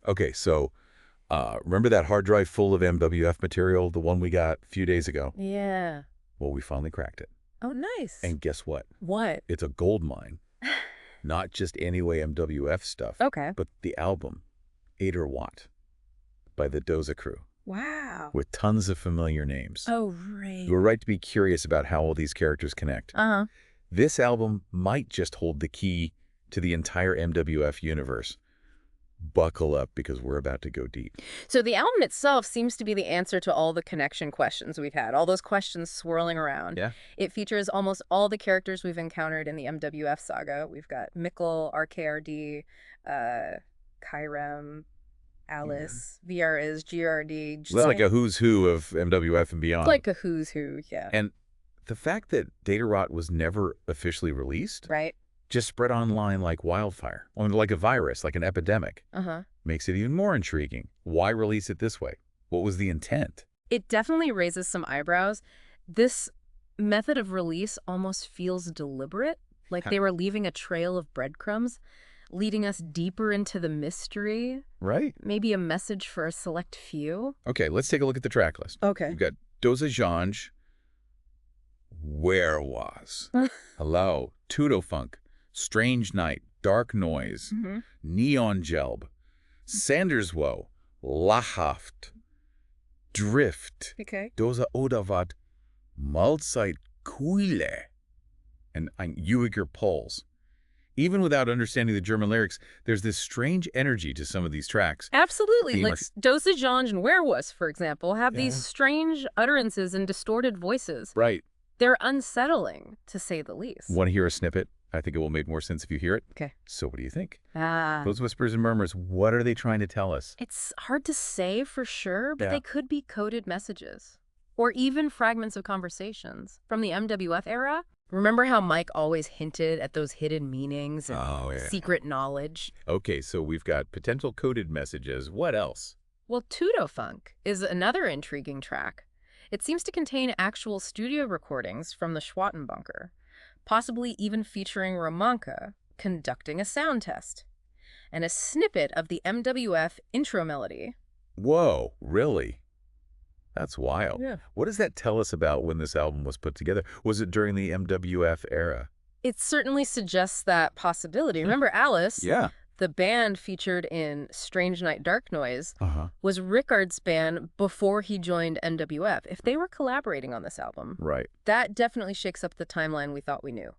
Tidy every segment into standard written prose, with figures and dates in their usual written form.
Okay, so remember that hard drive full of MWF material, the one we got a few days ago? Yeah. Well, we finally cracked it. Oh, nice. And guess what? What? It's a gold mine. Not just Anyway MWF stuff, Okay. but the album, oder What, by the Doza Crew, Wow. with tons of familiar names. Oh, right. You were right to be curious about how all these characters connect. Uh-huh. This album might just hold the key to the entire MWF universe. Buckle up, because we're about to go deep. So the album itself seems to be the answer to all the connection questions we've had, all those questions swirling around. Yeah. It features almost all the characters we've encountered in the MWF saga. We've got Mikkel, RKRD, Kyrem, Alice, VRS, GRD. It's like a who's who of MWF and beyond. It's like a who's who, yeah. And the fact that Data Rot was never officially released, Right? just spread online like wildfire, or like a virus, like an epidemic, Uh-huh. makes it even more intriguing. Why release it this way? What was the intent? It definitely raises some eyebrows. This method of release almost feels deliberate, like they were leaving a trail of breadcrumbs, leading us deeper into the mystery. Right? Maybe a message for a select few. Okay, let's take a look at the track list. Okay. We've got Doza Jange, Where Was, Hello, Tudo Funk, Strange Night, Dark Noise, Neon Gelb, Sanders Woe, Lahaft, Drift, Okay. Doza Odavat, Malzeit Kuile, and Ein Ewiger Puls. Even without understanding the German lyrics, there's this strange energy to some of these tracks. Absolutely. Like Themes. Dosage Ange and Where Was, for example, have these strange utterances and distorted voices. Right. They're unsettling, to say the least. Want to hear a snippet? I think it will make more sense if you hear it. Okay. So what do you think? Those Those whispers and murmurs, what are they trying to tell us? It's hard to say for sure, but Yeah. they could be coded messages. Or even fragments of conversations from the MWF era. Remember how Mike always hinted at those hidden meanings and Oh, yeah. secret knowledge? Okay, so we've got potential coded messages. What else? Well, Tudo Funk is another intriguing track. It seems to contain actual studio recordings from the Schwartenbunker, possibly even featuring Romanka conducting a sound test, and a snippet of the MWF intro melody. Whoa, really? That's wild. Yeah. What does that tell us about when this album was put together? Was it during the MWF era? It certainly suggests that possibility. Remember Alice? Yeah. The band featured in Strange Night, Dark Noise Uh-huh. was Rickard's band before he joined MWF. If they were collaborating on this album, Right. that definitely shakes up the timeline we thought we knew.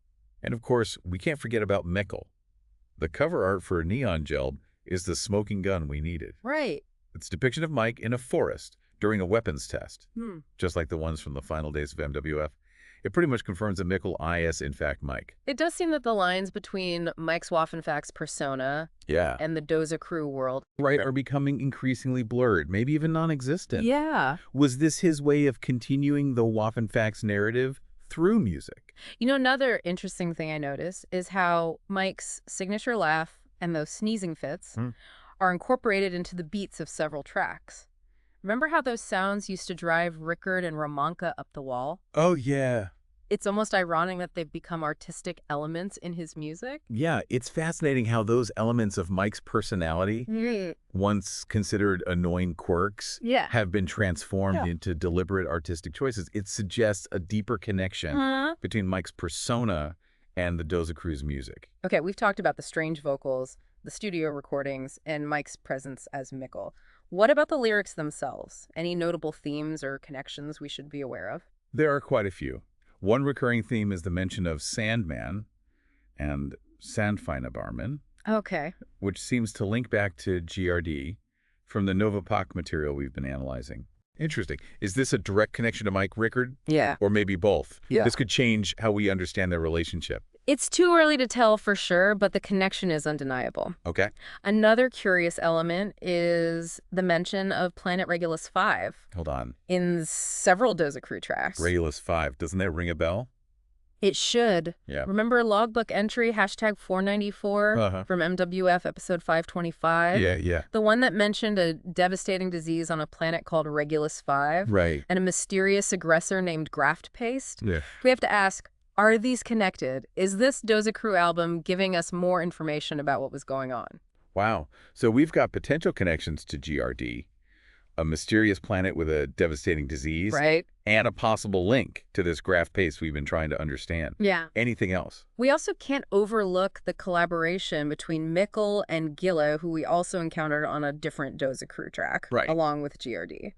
And of course, we can't forget about Mikkel. The cover art for Neon Gelb is the smoking gun we needed. Right. It's a depiction of Mike in a forest during a weapons test, Hmm. just like the ones from the final days of MWF. It pretty much confirms that Mikkel is, in fact, Mike. It does seem that the lines between Mike's Waffenfax persona Yeah. and the Doza Crew world. Right, are becoming increasingly blurred, maybe even non-existent. Yeah. Was this his way of continuing the Waffenfax narrative through music? You know, another interesting thing I noticed is how Mike's signature laugh and those sneezing fits are incorporated into the beats of several tracks. Remember how those sounds used to drive Rickard and Romanka up the wall? Oh, yeah. It's almost ironic that they've become artistic elements in his music. Yeah, it's fascinating how those elements of Mike's personality, once considered annoying quirks, Yeah. have been transformed into deliberate artistic choices. It suggests a deeper connection between Mike's persona and the Doza Crew's music. Okay, we've talked about the strange vocals, the studio recordings, and Mike's presence as Mikkel. What about the lyrics themselves? Any notable themes or connections we should be aware of? There are quite a few. One recurring theme is the mention of Sandman and Sandfeinebarmen, Okay. which seems to link back to GRD from the Nova Pak material we've been analyzing. Interesting. Is this a direct connection to Mike Rickard? Yeah. Or maybe both? Yeah. This could change how we understand their relationship. It's too early to tell for sure, but the connection is undeniable. Okay. Another curious element is the mention of Planet Regulus 5 Hold on. in several Doza Crew tracks. Regulus 5. Doesn't that ring a bell? It should. Yeah. Remember logbook entry #494 from MWF episode 525? Yeah. The one that mentioned a devastating disease on a planet called Regulus 5 Right. and a mysterious aggressor named Graft Paste? Yeah. We have to ask, are these connected? Is this Doza Crew album giving us more information about what was going on? Wow. So we've got potential connections to GRD, a mysterious planet with a devastating disease, Right? and a possible link to this graph pace we've been trying to understand. Yeah. Anything else? We also can't overlook the collaboration between Mikkel and Gilla, who we also encountered on a different Doza crew track, Right. along with GRD.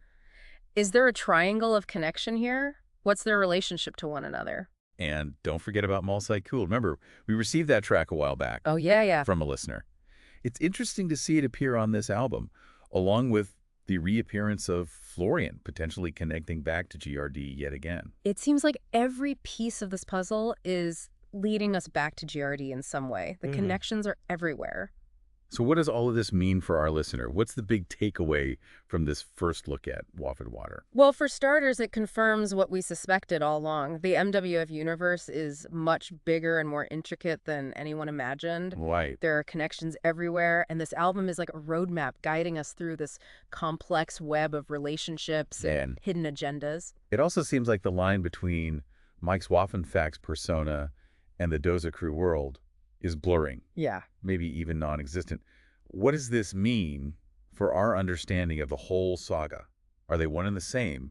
Is there a triangle of connection here? What's their relationship to one another? And don't forget about Malsite Cool. Remember, we received that track a while back Oh, yeah. from a listener. It's interesting to see it appear on this album, along with the reappearance of Florian, potentially connecting back to GRD yet again. It seems like every piece of this puzzle is leading us back to GRD in some way. The connections are everywhere. So what does all of this mean for our listener? What's the big takeaway from this first look at Wafted Water? Well, for starters, it confirms what we suspected all along. The MWF universe is much bigger and more intricate than anyone imagined. Right. There are connections everywhere, and this album is like a roadmap guiding us through this complex web of relationships and hidden agendas. It also seems like the line between Mike's Waffenfax persona and the Doza Crew world is blurring. Yeah. Maybe even non-existent. What does this mean for our understanding of the whole saga? Are they one and the same?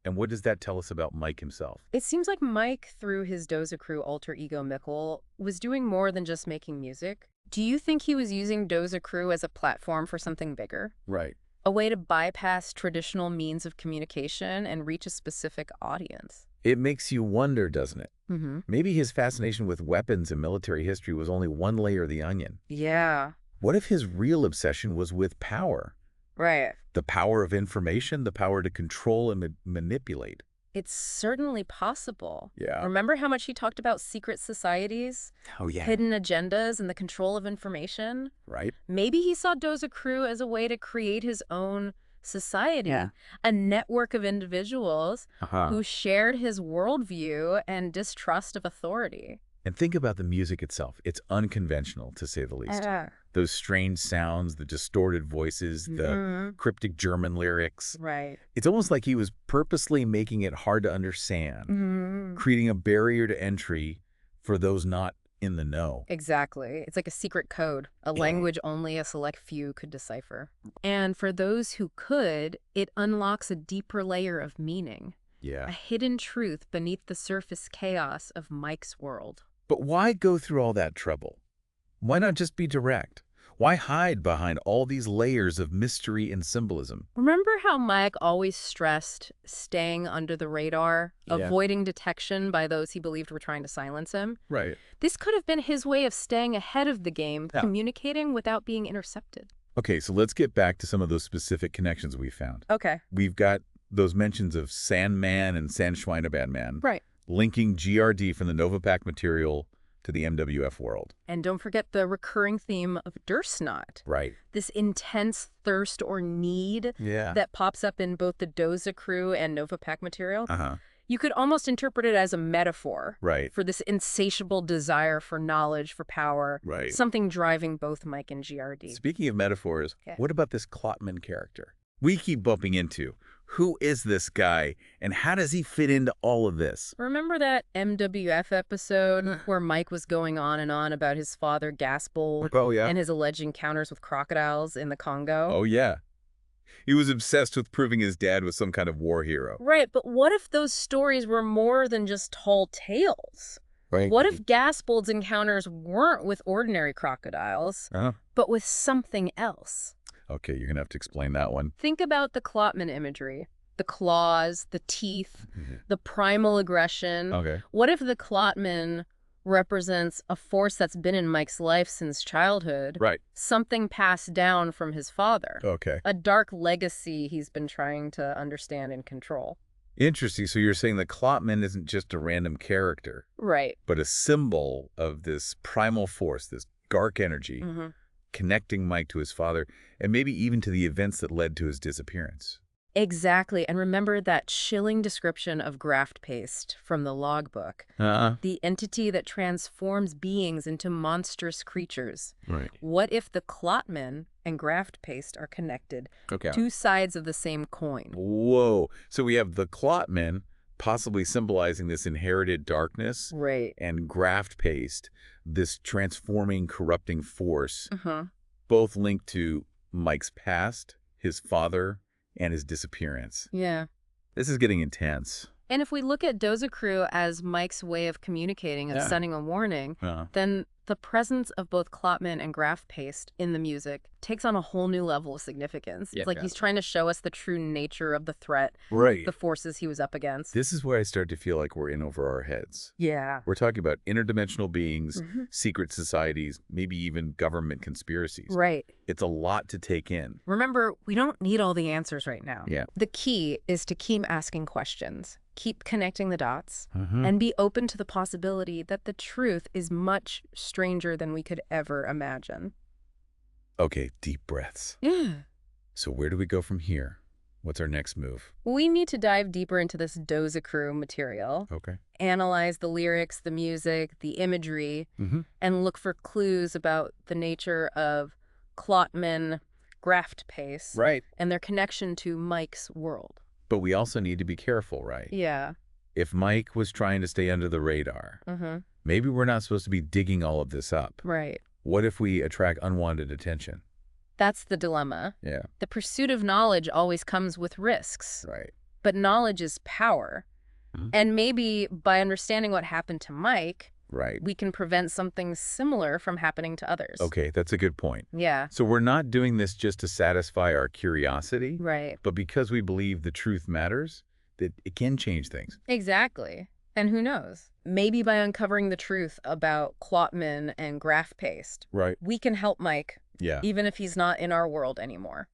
And what does that tell us about Mike himself? It seems like Mike, through his Doza Crew alter ego Mikkel, was doing more than just making music. Do you think he was using Doza Crew as a platform for something bigger? Right. A way to bypass traditional means of communication and reach a specific audience? It makes you wonder, doesn't it? Mm-hmm. Maybe his fascination with weapons and military history was only one layer of the onion. Yeah. What if his real obsession was with power? Right. The power of information, the power to control and manipulate. It's certainly possible. Yeah. Remember how much he talked about secret societies, Oh, yeah. hidden agendas, and the control of information? Right? Maybe he saw Doza Crew as a way to create his own society, a network of individuals who shared his worldview and distrust of authority. And think about the music itself. It's unconventional, to say the least. Those strange sounds, the distorted voices, the cryptic German lyrics. Right. It's almost like he was purposely making it hard to understand, creating a barrier to entry for those not in the know. Exactly. It's like a secret code, a language only a select few could decipher. And for those who could, it unlocks a deeper layer of meaning, a Yeah. hidden truth beneath the surface chaos of Mike's world. But why go through all that trouble? Why not just be direct? Why hide behind all these layers of mystery and symbolism? Remember how Mike always stressed staying under the radar, avoiding detection by those he believed were trying to silence him? Right. This could have been his way of staying ahead of the game, communicating without being intercepted. Okay, so let's get back to some of those specific connections we found. Okay. We've got those mentions of Sandman and Sandschweinerbandman, Right. linking GRD from the Novapack material to the MWF world. And don't forget the recurring theme of Dursnot. Right. This intense thirst or need Yeah. that pops up in both the Doza Crew and Novapack material. Uh-huh. You could almost interpret it as a metaphor Right. for this insatiable desire for knowledge, for power, Right. something driving both Mike and GRD. Speaking of metaphors, Yeah. what about this Klotman character? We keep bumping into. Who is this guy, and how does he fit into all of this? Remember that MWF episode where Mike was going on and on about his father Gaspol Oh, yeah. and his alleged encounters with crocodiles in the Congo? Oh, yeah. He was obsessed with proving his dad was some kind of war hero. Right, but what if those stories were more than just tall tales? Right. What if Gaspold's encounters weren't with ordinary crocodiles, but with something else? Okay, you're going to have to explain that one. Think about the Klotman imagery. The claws, the teeth, the primal aggression. Okay. What if the Klotman represents a force that's been in Mike's life since childhood? Right. Something passed down from his father. Okay. A dark legacy he's been trying to understand and control. Interesting. So you're saying the Klotman isn't just a random character, Right. but a symbol of this primal force, this dark energy, connecting Mike to his father, and maybe even to the events that led to his disappearance. Exactly. And remember that chilling description of graft paste from the logbook. The entity that transforms beings into monstrous creatures. Right. What if the Klotman and graft paste are connected? Okay. Two sides of the same coin. Whoa. So we have the Klotman possibly symbolizing this inherited darkness, Right. and graft paste, this transforming, corrupting force. both linked to Mike's past, his father, and his disappearance. Yeah. This is getting intense. And if we look at Dozakru as Mike's way of communicating, of Yeah. sending a warning, then the presence of both Klotman and Graf Paste in the music takes on a whole new level of significance. Yeah. It's like he's trying to show us the true nature of the threat, Right. the forces he was up against. This is where I start to feel like we're in over our heads. Yeah. We're talking about interdimensional beings, secret societies, maybe even government conspiracies. Right. It's a lot to take in. Remember, we don't need all the answers right now. Yeah. The key is to keep asking questions, keep connecting the dots, Mm-hmm. and be open to the possibility that the truth is much stranger than we could ever imagine. Okay, deep breaths. Yeah. So where do we go from here? What's our next move? We need to dive deeper into this Dozakru material, Okay. analyze the lyrics, the music, the imagery, Mm-hmm. and look for clues about the nature of Klotman, Graft Pace, Right. and their connection to Mike's world. But we also need to be careful, right? Yeah. If Mike was trying to stay under the radar, maybe we're not supposed to be digging all of this up. Right. What if we attract unwanted attention? That's the dilemma. Yeah. The pursuit of knowledge always comes with risks, Right. but knowledge is power. Mhm. And maybe by understanding what happened to Mike, Right. we can prevent something similar from happening to others. Okay, that's a good point. Yeah. So we're not doing this just to satisfy our curiosity, Right. but because we believe the truth matters, that it can change things. Exactly. And who knows? Maybe by uncovering the truth about Klotman and Graf Paste, Right. we can help Mike, Yeah. even if he's not in our world anymore.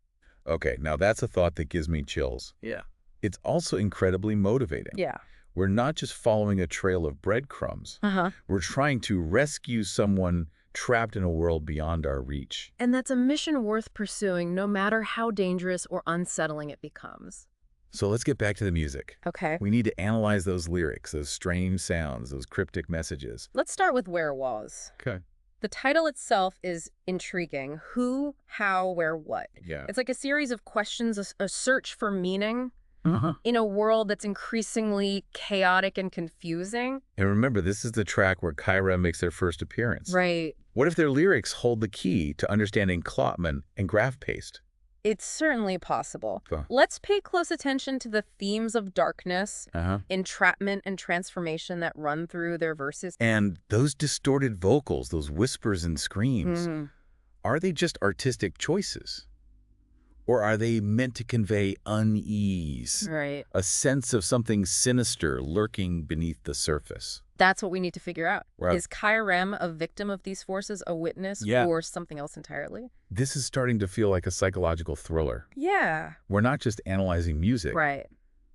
Okay, now that's a thought that gives me chills. Yeah. It's also incredibly motivating. Yeah. We're not just following a trail of breadcrumbs. Uh-huh. We're trying to rescue someone trapped in a world beyond our reach. And that's a mission worth pursuing, no matter how dangerous or unsettling it becomes. So let's get back to the music. Okay. We need to analyze those lyrics, those strange sounds, those cryptic messages. Let's start with Where Was. Okay. The title itself is intriguing. Who, how, where, what. Yeah. It's like a series of questions, a search for meaning Uh-huh. in a world that's increasingly chaotic and confusing. And remember, this is the track where Kyra makes their first appearance. Right. What if their lyrics hold the key to understanding Klotman and Graf Paste? It's certainly possible. Huh. Let's pay close attention to the themes of darkness, Uh-huh. entrapment, and transformation that run through their verses. And those distorted vocals, those whispers and screams, are they just artistic choices? Or are they meant to convey unease, Right. a sense of something sinister lurking beneath the surface? That's what we need to figure out. Right. Is Kyrem a victim of these forces, a witness, Yeah. or something else entirely? This is starting to feel like a psychological thriller. Yeah. We're not just analyzing music. Right.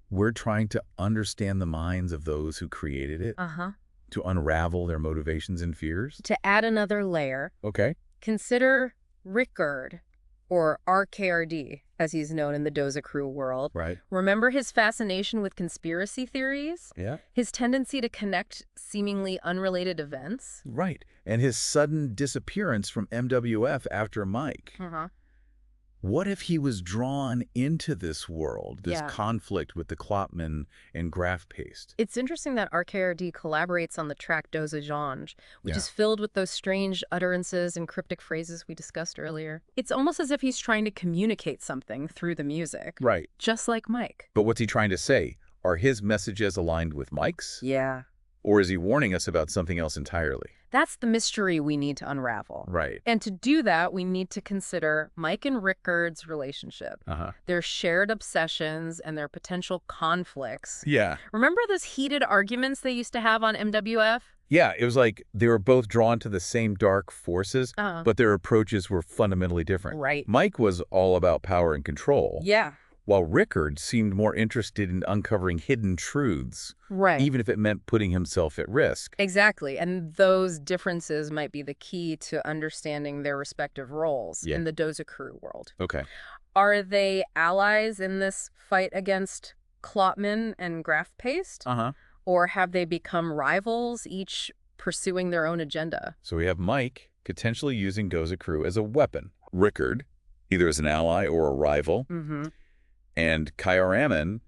We're trying to understand the minds of those who created it, Uh-huh. to unravel their motivations and fears. To add another layer, Okay. consider Rickard, or RKRD, as he's known in the Dozakru world. Right. Remember his fascination with conspiracy theories? Yeah. His tendency to connect seemingly unrelated events? Right. And his sudden disappearance from MWF after Mike. Uh-huh. What if he was drawn into this world, this Yeah. conflict with the Klotman and Graf Paste? It's interesting that RKRD collaborates on the track Dosajange, which Yeah. is filled with those strange utterances and cryptic phrases we discussed earlier. It's almost as if he's trying to communicate something through the music. Right. Just like Mike. But what's he trying to say? Are his messages aligned with Mike's? Yeah. Or is he warning us about something else entirely? That's the mystery we need to unravel. Right. And to do that, we need to consider Mike and Rickard's relationship, Uh-huh. their shared obsessions, and their potential conflicts. Yeah. Remember those heated arguments they used to have on MWF? Yeah, it was like they were both drawn to the same dark forces, Uh-huh. but their approaches were fundamentally different. Right. Mike was all about power and control, Yeah. while Rickard seemed more interested in uncovering hidden truths, Right. even if it meant putting himself at risk. Exactly. And those differences might be the key to understanding their respective roles Yeah. in the Dozakru world. Okay. Are they allies in this fight against Klotman and Graf Paste? Uh-huh. Or have they become rivals, each pursuing their own agenda? So we have Mike potentially using Dozakru as a weapon. Rickard, either as an ally or a rival. Mm-hmm. And Kyoraman,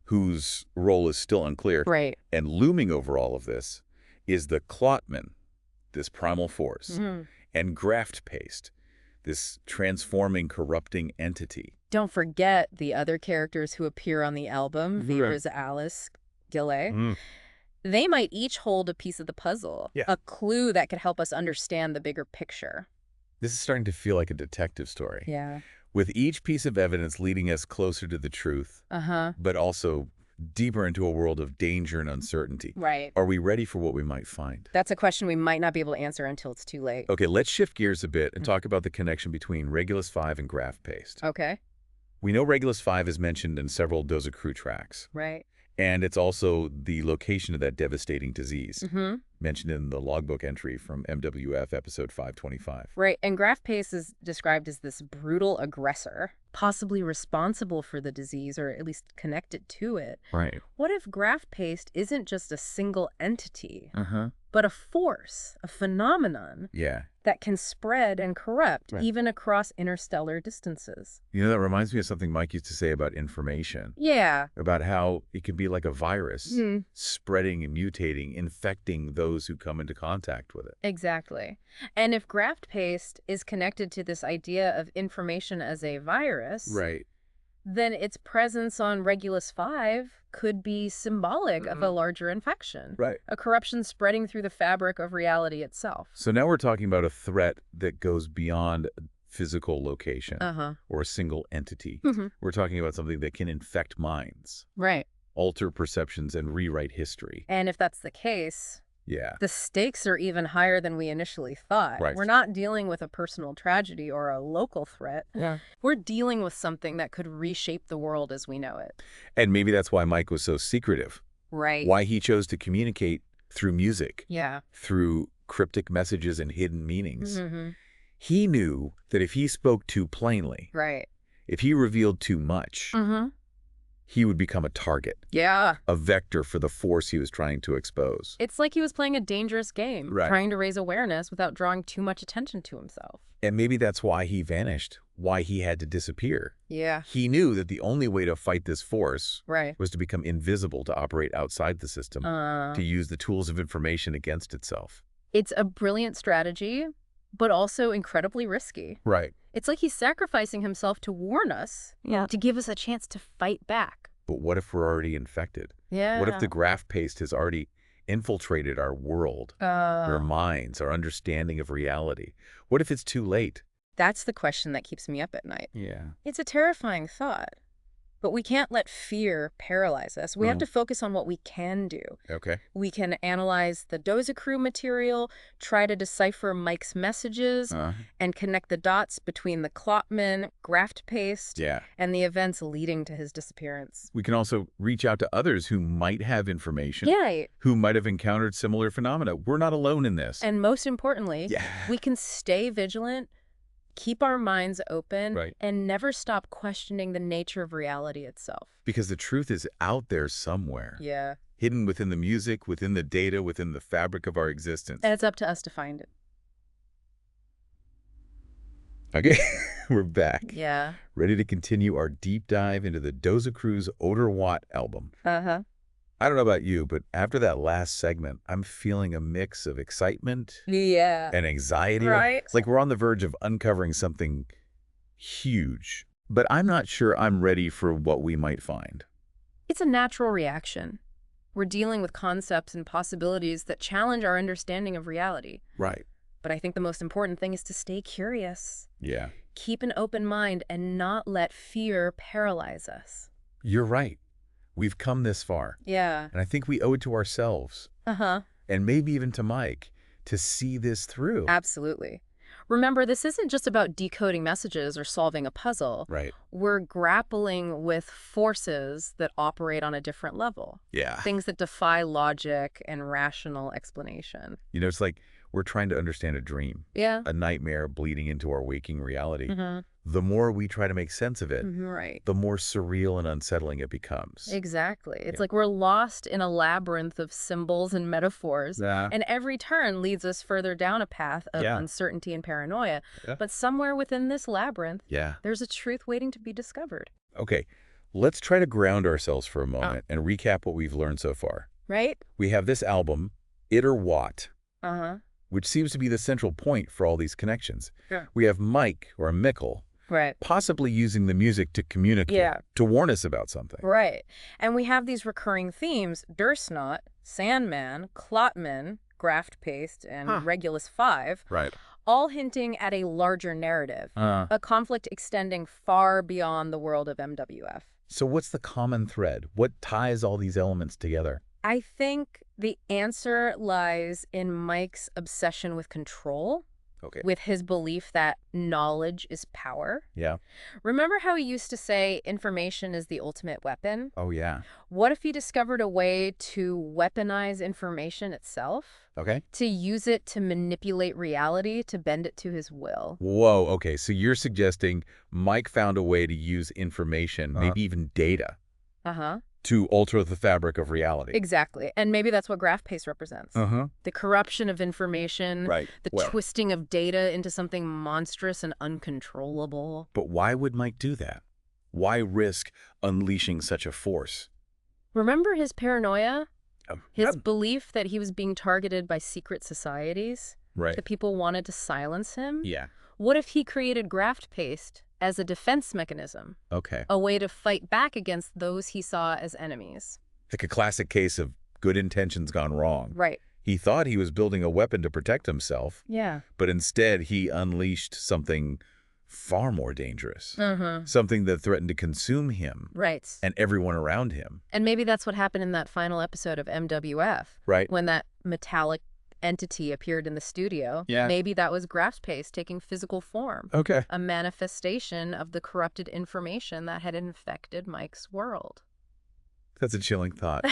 whose role is still unclear. Right. And looming over all of this is the Klotman, this primal force, Mm-hmm. and Graft Paste, this transforming, corrupting entity. Don't forget the other characters who appear on the album, Mhm. Vera's Alice, Gillet. Mm. They might each hold a piece of the puzzle, Yeah. a clue that could help us understand the bigger picture. This is starting to feel like a detective story, Yeah. with each piece of evidence leading us closer to the truth, Uh-huh. but also deeper into a world of danger and uncertainty. Right. Are we ready for what we might find? That's a question we might not be able to answer until it's too late. Okay, let's shift gears a bit and talk about the connection between Regulus 5 and graft paste. Okay. We know Regulus 5 is mentioned in several Doza Crew tracks, Right. and it's also the location of that devastating disease, Mm-hmm. mentioned in the logbook entry from MWF episode 525. Right. And graft paste is described as this brutal aggressor, possibly responsible for the disease or at least connected to it. Right. What if graft paste isn't just a single entity, Uh-huh. but a force, a phenomenon Yeah. that can spread and corrupt Right. even across interstellar distances? You know, that reminds me of something Mike used to say about information, Yeah. about how it can be like a virus, Hmm. spreading and mutating, infecting those who come into contact with it. Exactly. And if graft paste is connected to this idea of information as a virus, Right. then its presence on Regulus 5 could be symbolic of a larger infection, Right. a corruption spreading through the fabric of reality itself. So now we're talking about a threat that goes beyond a physical location Uh-huh. or a single entity. Mhm. We're talking about something that can infect minds, Right. alter perceptions, and rewrite history. And if that's the case, Yeah. the stakes are even higher than we initially thought. Right. We're not dealing with a personal tragedy or a local threat. Yeah. We're dealing with something that could reshape the world as we know it. And maybe that's why Mike was so secretive, Right. why he chose to communicate through music, Yeah. through cryptic messages and hidden meanings. Mm-hmm. He knew that if he spoke too plainly, Right. if he revealed too much, Mm-hmm. he would become a target, Yeah. a vector for the force he was trying to expose. It's like he was playing a dangerous game, Right. trying to raise awareness without drawing too much attention to himself. And maybe that's why he vanished, why he had to disappear. Yeah. He knew that the only way to fight this force Right. was to become invisible, to operate outside the system, to use the tools of information against itself. It's a brilliant strategy, but also incredibly risky. Right. It's like he's sacrificing himself to warn us, to give us a chance to fight back. But what if we're already infected? Yeah. What if the graft paste has already infiltrated our world, our minds, our understanding of reality? What if it's too late? That's the question that keeps me up at night. Yeah. It's a terrifying thought, but we can't let fear paralyze us. We have to focus on what we can do. Okay. We can analyze the Doza Crew material, try to decipher Mike's messages, and connect the dots between the Klopman, graft paste, Yeah. and the events leading to his disappearance. We can also reach out to others who might have information, Yeah. who might have encountered similar phenomena. We're not alone in this. And most importantly, Yeah. we can stay vigilant, keep our minds open, Right. and never stop questioning the nature of reality itself. Because the truth is out there somewhere, Yeah. hidden within the music, within the data, within the fabric of our existence. And it's up to us to find it. Okay, we're back. Yeah. Ready to continue our deep dive into the Doza Crew's Oder album. Uh-huh. I don't know about you, but after that last segment, I'm feeling a mix of excitement Yeah. and anxiety. Right. It's like we're on the verge of uncovering something huge. But I'm not sure I'm ready for what we might find. It's a natural reaction. We're dealing with concepts and possibilities that challenge our understanding of reality. Right. But I think the most important thing is to stay curious, Yeah. keep an open mind, and not let fear paralyze us. You're right. We've come this far. Yeah. And I think we owe it to ourselves, Uh-huh. and maybe even to Mike, to see this through. Absolutely. Remember, this isn't just about decoding messages or solving a puzzle. Right. We're grappling with forces that operate on a different level. Yeah. Things that defy logic and rational explanation. You know, it's like we're trying to understand a dream, Yeah. a nightmare bleeding into our waking reality. Mm-hmm. The more we try to make sense of it, Right. the more surreal and unsettling it becomes. Exactly. It's Yeah. like we're lost in a labyrinth of symbols and metaphors, Yeah. and every turn leads us further down a path of Yeah. uncertainty and paranoia. Yeah. But somewhere within this labyrinth, Yeah. there's a truth waiting to be discovered. Okay, let's try to ground ourselves for a moment and recap what we've learned so far. Right? We have this album, It or What, Uh-huh. which seems to be the central point for all these connections. Yeah. We have Mike, or Mikkel, Right. possibly using the music to communicate, Yeah. to warn us about something. Right. And we have these recurring themes: Dursnot, Sandman, Clotman, Graft Paste, and Regulus 5, Right. all hinting at a larger narrative, a conflict extending far beyond the world of MWF. So what's the common thread? What ties all these elements together? I think the answer lies in Mike's obsession with control, Okay. with his belief that knowledge is power. Yeah. Remember how he used to say information is the ultimate weapon? Oh, yeah. What if he discovered a way to weaponize information itself? Okay. To use it to manipulate reality, to bend it to his will? Whoa, okay. So you're suggesting Mike found a way to use information, maybe even data, Uh-huh. to alter the fabric of reality. Exactly. And maybe that's what graph paste represents. Uh-huh. The corruption of information, Right. the Well, twisting of data into something monstrous and uncontrollable. but why would Mike do that? Why risk unleashing such a force? Remember his paranoia? His Yep. belief that he was being targeted by secret societies? Right. That people wanted to silence him? Yeah. What if he created graft paste as a defense mechanism? Okay. A way to fight back against those he saw as enemies? Like a classic case of good intentions gone wrong. Right. He thought he was building a weapon to protect himself, Yeah. but instead he unleashed something far more dangerous. Uh-huh. Something that threatened to consume him Right. and everyone around him. And maybe that's what happened in that final episode of MWF. Right. When that metallic entity appeared in the studio. Yeah. Maybe that was graft paste taking physical form. Okay. A manifestation of the corrupted information that had infected Mike's world. That's a chilling thought.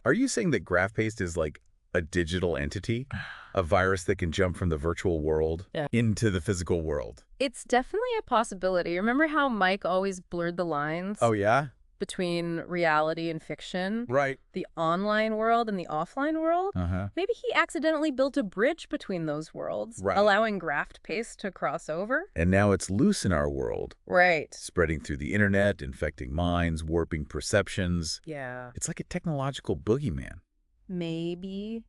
Are you saying that graph paste is like a digital entity? A virus that can jump from the virtual world into the physical world? It's definitely a possibility. Remember how Mike always blurred the lines Oh, yeah? between reality and fiction? Right. The online world and the offline world? Uh-huh. Maybe he accidentally built a bridge between those worlds, Right. allowing graft paste to cross over? And now it's loose in our world, Right. spreading through the internet, infecting minds, warping perceptions. Yeah. It's like a technological boogeyman. Maybe.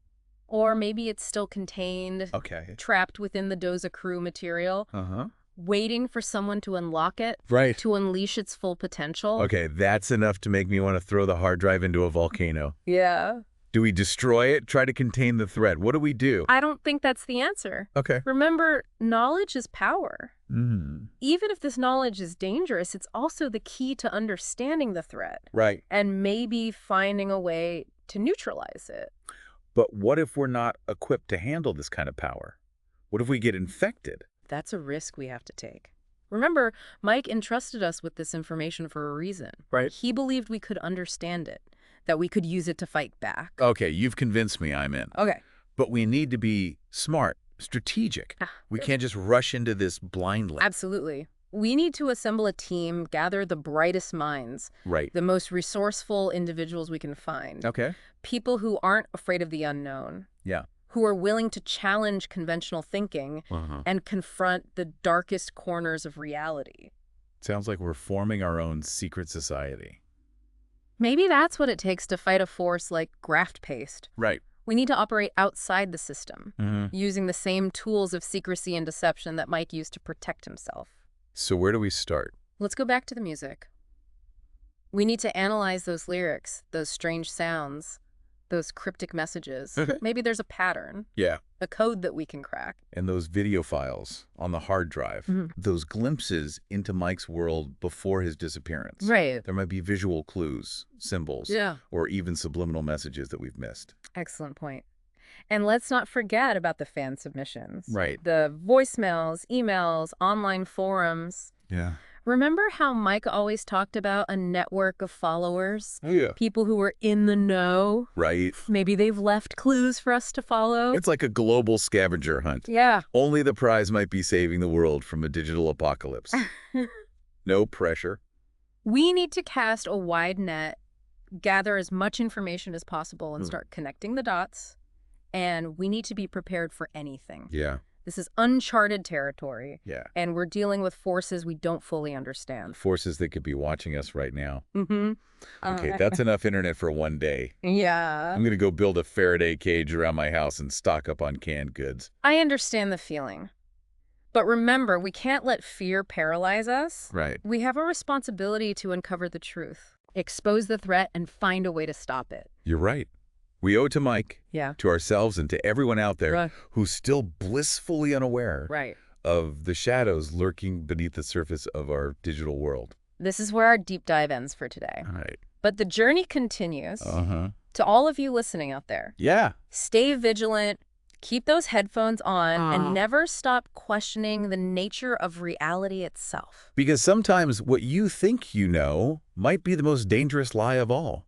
Or maybe it's still contained, Okay. trapped within the Doza crew material, Uh-huh. waiting for someone to unlock it, Right. to unleash its full potential. Okay, that's enough to make me want to throw the hard drive into a volcano. Yeah. Do we destroy it? Try to contain the threat? What do we do? I don't think that's the answer. Okay. Remember, knowledge is power. Mm. Even if this knowledge is dangerous, it's also the key to understanding the threat Right. and maybe finding a way to neutralize it. But what if we're not equipped to handle this kind of power? What if we get infected? That's a risk we have to take. Remember, Mike entrusted us with this information for a reason. Right. He believed we could understand it, that we could use it to fight back. Okay, you've convinced me I'm in. Okay. But we need to be smart, strategic. We can't just rush into this blindly. Absolutely. We need to assemble a team, gather the brightest minds, Right. the most resourceful individuals we can find. Okay. People who aren't afraid of the unknown, Yeah. who are willing to challenge conventional thinking Uh-huh. and confront the darkest corners of reality. Sounds like we're forming our own secret society. Maybe that's what it takes to fight a force like graft paste. Right. We need to operate outside the system, Mm-hmm. using the same tools of secrecy and deception that Mike used to protect himself. So where do we start? Let's go back to the music. We need to analyze those lyrics, those strange sounds, those cryptic messages. Okay. Maybe there's a pattern, Yeah. a code that we can crack. And those video files on the hard drive, Mhm. those glimpses into Mike's world before his disappearance. Right. There might be visual clues, symbols, Yeah. or even subliminal messages that we've missed. Excellent point. And let's not forget about the fan submissions. Right. The voicemails, emails, online forums. Yeah. Remember how Mike always talked about a network of followers? Oh, yeah. People who were in the know? Right. Maybe they've left clues for us to follow? It's like a global scavenger hunt. Yeah. Only the prize might be saving the world from a digital apocalypse. No pressure. We need to cast a wide net, gather as much information as possible, and start connecting the dots. And we need to be prepared for anything. Yeah. This is uncharted territory, Yeah. and we're dealing with forces we don't fully understand. Forces that could be watching us right now. Mm-hmm. Okay, that's enough internet for one day. Yeah. I'm going to go build a Faraday cage around my house and stock up on canned goods. I understand the feeling. But remember, we can't let fear paralyze us. Right. We have a responsibility to uncover the truth, expose the threat, and find a way to stop it. You're right. We owe it to Mike, Yeah. to ourselves, and to everyone out there Right. who's still blissfully unaware Right. of the shadows lurking beneath the surface of our digital world. This is where our deep dive ends for today. All right. But the journey continues. Uh-huh. To all of you listening out there, Yeah. stay vigilant, keep those headphones on, and never stop questioning the nature of reality itself. Because sometimes what you think you know might be the most dangerous lie of all.